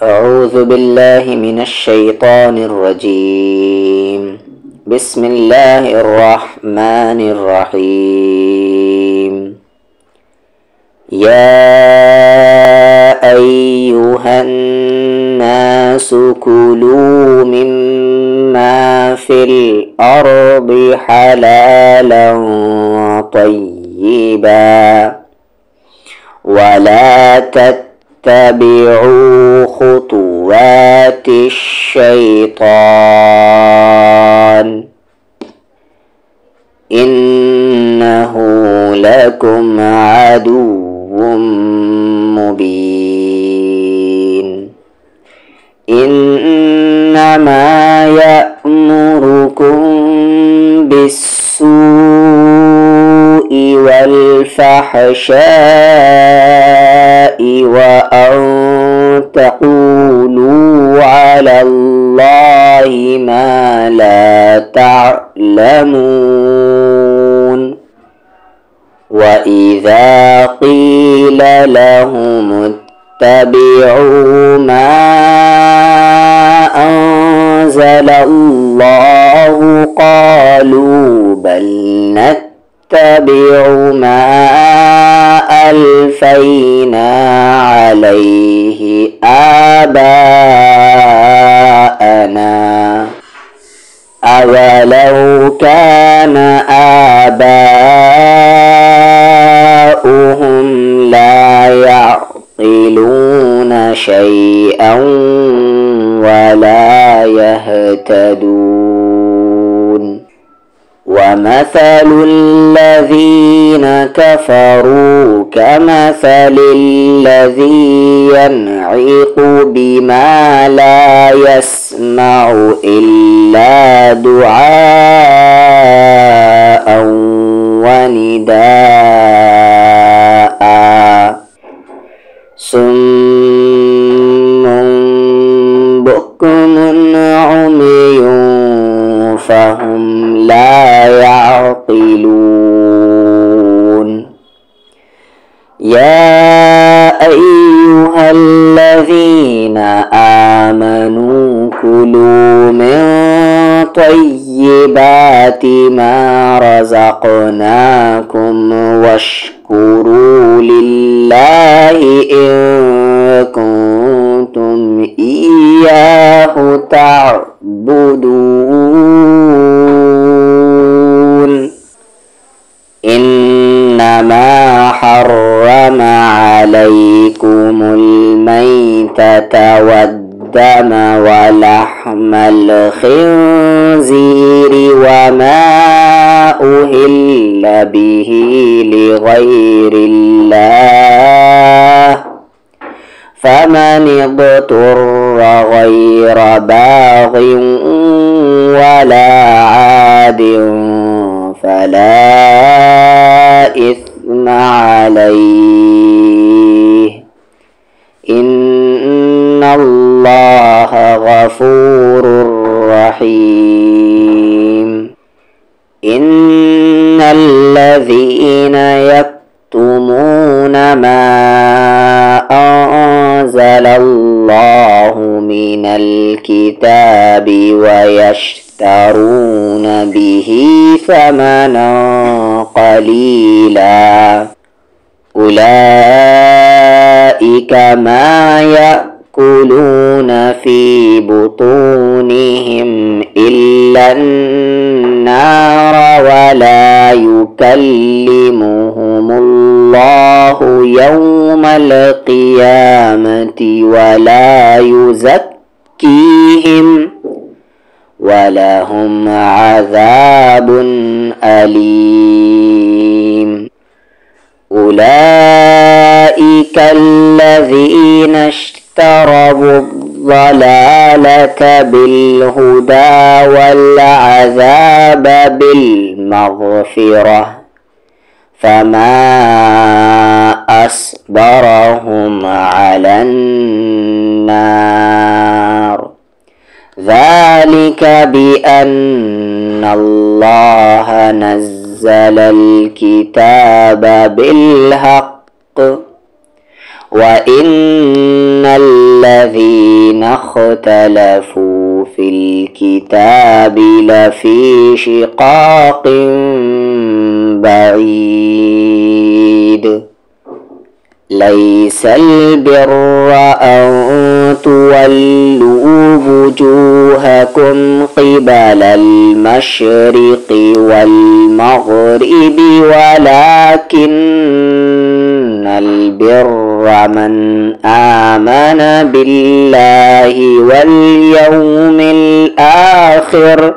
أعوذ بالله من الشيطان الرجيم. بسم الله الرحمن الرحيم. يا أيها الناس كلوا مما في الأرض حلالا طيبا ولا تتبعوا خطوات الشيطان إنه لكم عدو مبين. إنما يأمركم بالسوء والفحشاء وأن تقولوا على الله ما لا تعلمون. وإذا قيل لهم اتبعوا ما أنزل الله قالوا بل نتبع ما ألفينا عليه آباءنا أولو كان آباؤهم لا يعقلون شيئا ولا يهتدون. ومثل الذين كفروا كمثل الذي ينعق بما لا يسمع إلا دعاء ونداء صم بكم عمي فهم لا يعقلون. يا أيها الذين آمنوا كلوا من طيبات ما رزقناكم واشكروا لله إن كنتم إياه تعبدون. إنما حرم عليكم الميتة والدم ولحم الخنزير وما أهل به لغير الله فمن اضطر غير باغ ولا عاد فلا إثم عليه إن الله غفور رحيم. إن الذين يكتمون ما أنزل الله من الكتاب ويشترون به ثمنا قليلا أولئك ما يأكلون في بطونهم إلا النار ولا يكلمهم الله يوم القيامة ولا يزكيهم ولهم عذاب أليم. أولئك الذين اشتروا الضلالة بالهدى والعذاب بالمغفرة فما أصبرهم على النار ذلك بأن الله نزل الكتاب بالحق وإن الذين اختلفوا في الكتاب لفي شقاق بعيد ليس البر أن تولوا وجوهكم قبل المشرق والمغرب ولكن البر من آمن بالله واليوم الآخر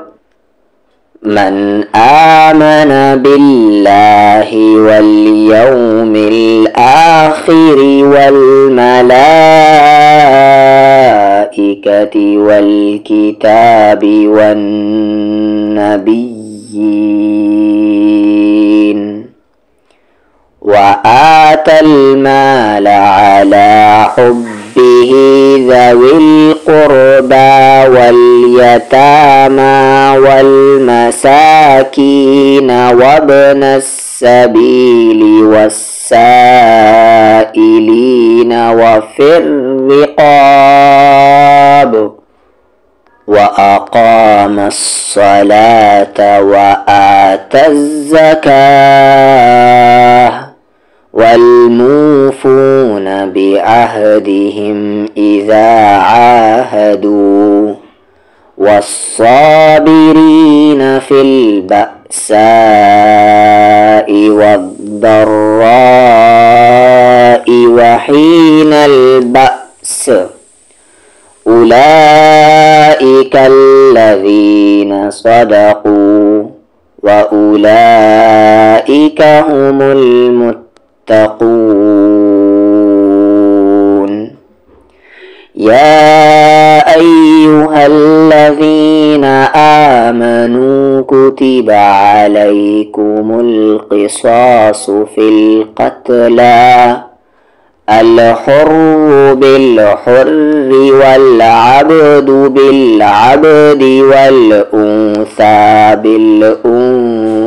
والملائكة والكتاب والنبيين وآتى المال على حبه ذوي القربى واليتامى والمساكين وابن السبيل والسائلين وفي الرقاب وأقام الصلاة وآتى الزكاة والموفون بعهدهم إذا عاهدوا والصابرين في البأساء والضراء وحين البأس أولئك الذين صدقوا وأولئك هم المتقون يا أيها الذين آمنوا كتب عليكم القصاص في القتلى الحر بالحر والعبد بالعبد والأنثى بالأنثى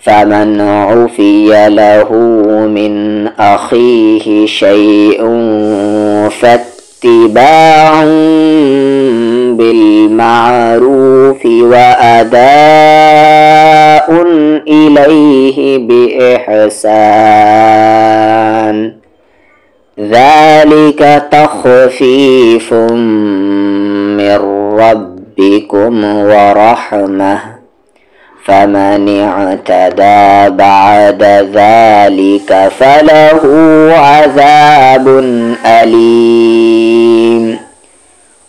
فمن عفي له من أخيه شيء فاتباع بالمعروف وأداء إليه بإحسان ذلك تخفيف من ربكم ورحمة فمن اعتدى بعد ذلك فله عذاب أليم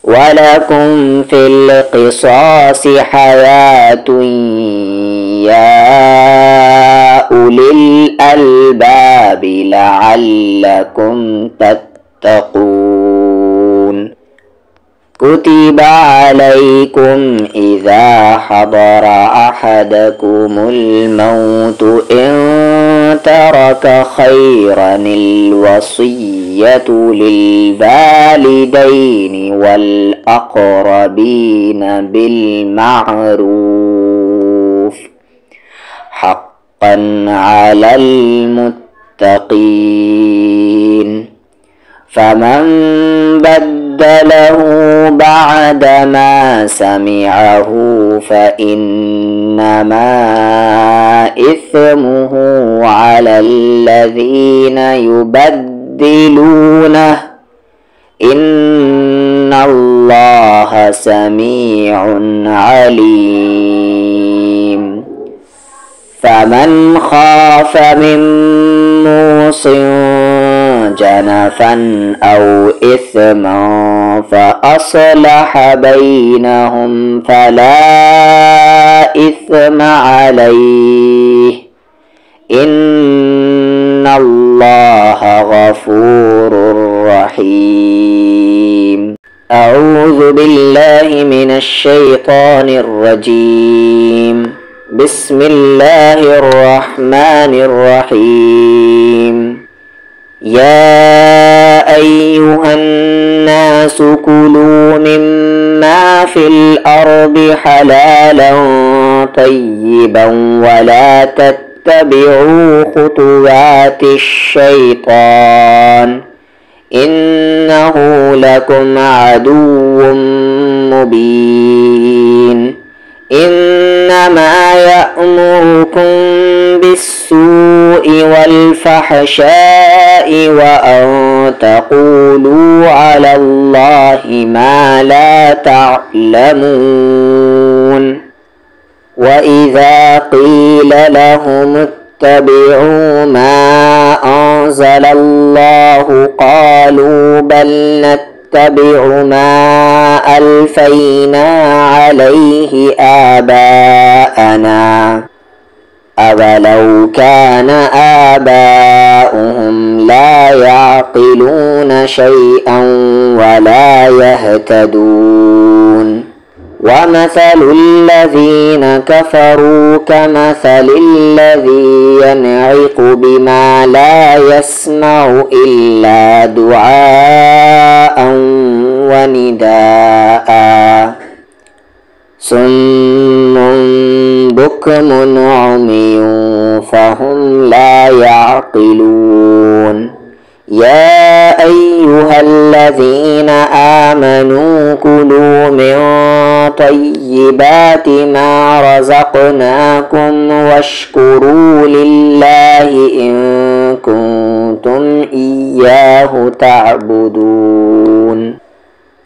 ولكم في القصاص حياة يا أولي الألباب لعلكم تتقون كتب عليكم إذا حضر أحدكم الموت إن ترك خيرا الوصية للوالدين والأقربين بالمعروف حقا على المتقين فمن بدله بعدما سمعه فإنما إثمه على الذين يبدلونه إن الله سميع عليم فمن خاف من موص جنفا أو إثما فأصلح بينهم فلا إثم عليه إن الله غفور رحيم أعوذ بالله من الشيطان الرجيم بسم الله الرحمن الرحيم يا أيها الناس كلوا مما في الأرض حلالا طيبا تتبعوا خطوات الشيطان إنه لكم عدو مبين إنما يأمركم بالسوء والفحشاء وأن تقولوا على الله ما لا تعلمون وإذا قيل لهم اتبعوا ما أنزل الله قالوا بل نتبع ما ألفينا عليه آباءنا أولو كان آباؤهم لا يعقلون شيئا ولا يهتدون ومثل الذين كفروا كمثل الذي ينعق بما لا يسمع إلا دعاء ونداء صم بكم عمي فهم لا يعقلون يا أيها الذين آمنوا كلوا من طيبات ما رزقناكم واشكروا لله إن كنتم إياه تعبدون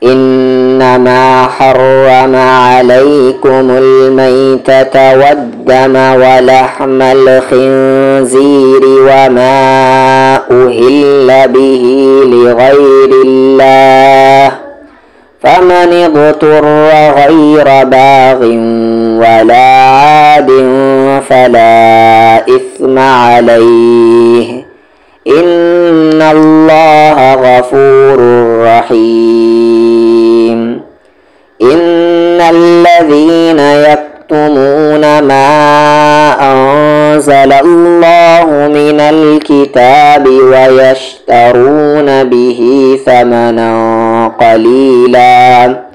إنما حرم عليكم الميتة والدم ولحم الخنزير وما أهل به لغير الله فمن اضطر غير باغ ولا عاد فلا إثم عليه إن الله غفور رحيم إن الذين يكتمون ما أنزل الله من الكتاب ويشترون به ثمنا قليلا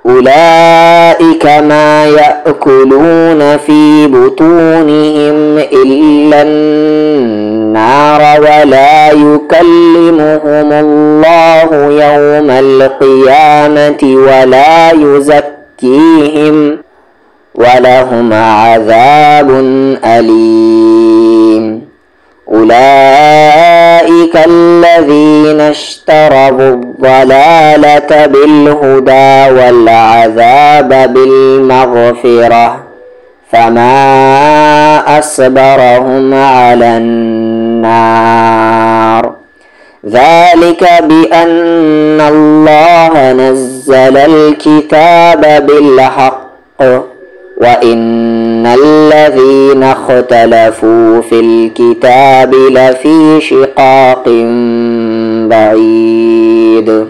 أولئك ما يأكلون في بطونهم إلا النار ولا يكلمهم الله يوم القيامة ولا يزكيهم ولهم عذاب أليم أولئك الذين اشتروا الضلالة بالهدى والعذاب بالمغفرة فما أصبرهم على النار ذلك بأن الله نزل الكتاب بالحق وإن الذين اختلفوا في الكتاب لفي شقاق بعيد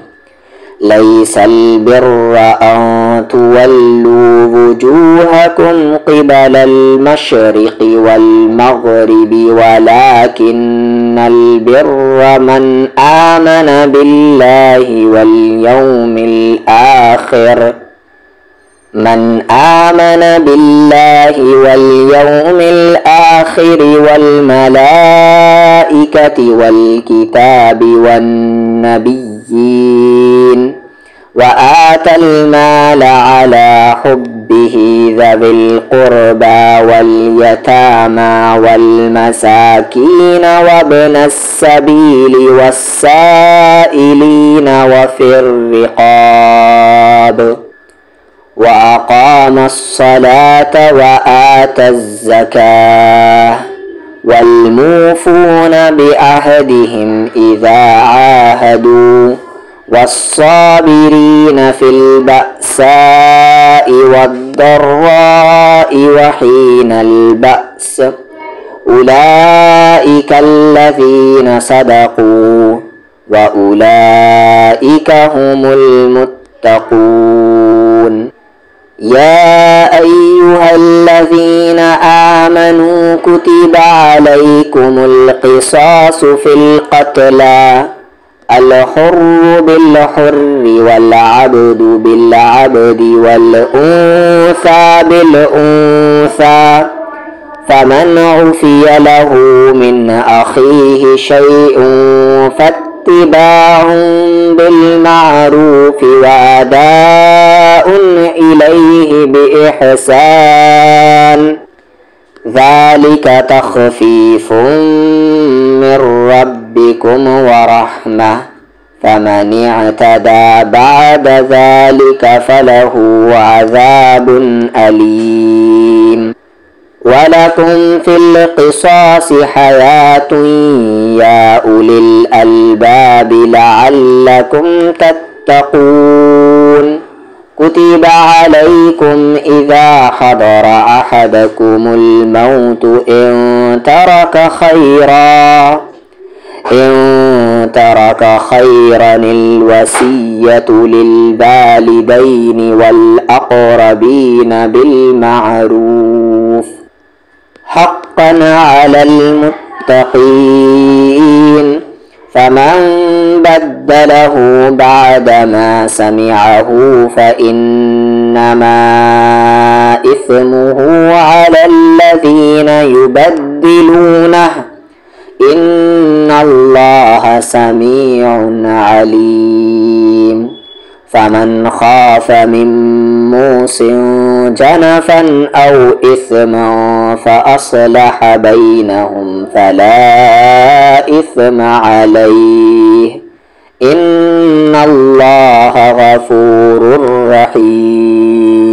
ليس البر أن تولوا وجوهكم قبل المشرق والمغرب ولكن البر من آمن بالله واليوم الآخر والملائكة والكتاب والنبيين وآتى المال على حبه ذوي القربى واليتامى والمساكين وابن السبيل والسائلين وفي الرقاب وأقام الصلاة وآتى الزكاة والموفون بعهدهم إذا عاهدوا والصابرين في البأساء والضراء وحين البأس أولئك الذين صدقوا وأولئك هم المتقون يا أيها الذين آمنوا كتب عليكم القصاص في القتلى الحر بالحر والعبد بالعبد والأنثى بالأنثى فمن عفي له من أخيه شيء فاتباع بالمعروف وأداء إليه بإحسان ذلك تخفيف من ربكم ورحمة فمن اعتدى بعد ذلك فله عذاب أليم ولكم في القصاص حياة يا أولي الألباب لعلكم تتقون كتب عليكم إذا حضر أحدكم الموت إن ترك خيرا الوصية للوالدين والأقربين بالمعروف حقا على المتقين فمن بدله بعدما سمعه فإنما إثمه على الذين يبدلونه إن الله سميع عليم فمن خاف من موص جنفا أو إثما فأصلح بينهم فلا إثم عليه إن الله غفور رحيم